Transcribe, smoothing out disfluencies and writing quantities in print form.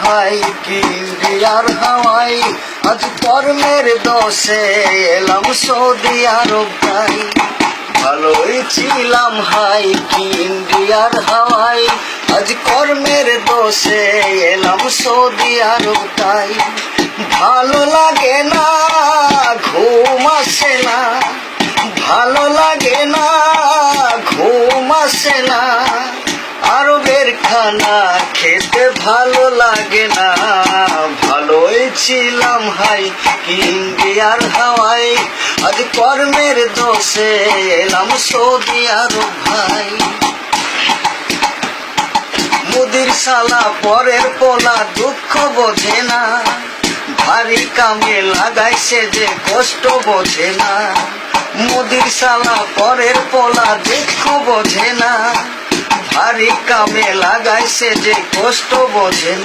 ভাই কি ইন্ডিয়ার হাওয়াই, আজ কর্মের দোষে এলাম সৌদি আরব ভাই। ভালোই ছিলাম হাই কি ইন্ডিয়ার হাওয়াই, আজ কর্মের দোষে এলাম সৌদি আরব তাই। ভালো লাগে না, ঘুম আসে না, ভালো লাগে না, ঘুম আসে না, আরবের খানা খেতে ভালো লাগে না। ভালোই ছিলাম হাই কি ইন্ডিয়ার হাওয়াই, আজ কর্মের দোষে এলাম সৌদি আরব ভাই। মুদির শালা পরের পোলা দুঃখ বোঝে না, ভারী কামে লাগাইছে যে কষ্ট বোঝে না। মুদির শালা পরের পোলা দুঃখ বোঝে না, ভারী কামে লাগাইছে যে কষ্ট বোঝে না।